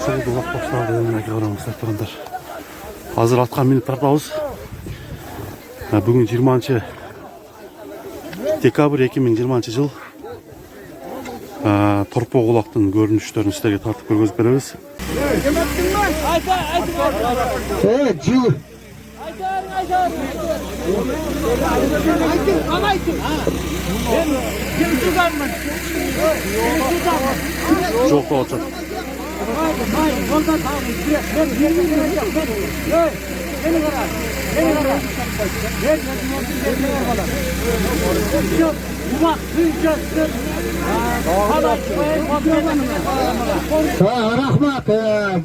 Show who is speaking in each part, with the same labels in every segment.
Speaker 1: Şöyle dolap boşlarda önüne qaramızda тұрыңдар. Hazır atқан minut тартабыз. Бүгін 20 декабрь 2020 жыл. Торпоғұлақтың көрініштерін сіздерге тартып көргізіп береміз.
Speaker 2: Жыл.
Speaker 1: Жоқ болачақ.
Speaker 2: Рахмат,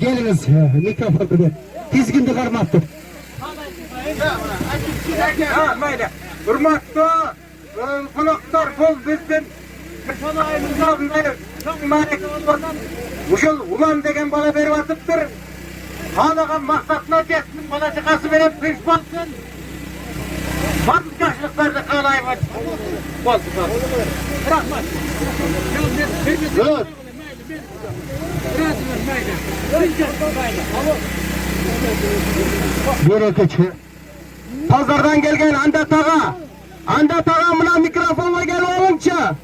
Speaker 2: келіңіз микрофонды тізгінді қармақты.
Speaker 3: Hurmatlı konuklar, бұл біздің Ушул улан деген бала беріп атыптыр. Қалаған мақсатына жетсін, бала шақасы беріп күш болсын. Барлық жақсылықтарды қалаймын. Рахмат.
Speaker 2: Берекечі.
Speaker 3: Pazardan gelgen Anda Tağa mına mikrofonla gel olunca.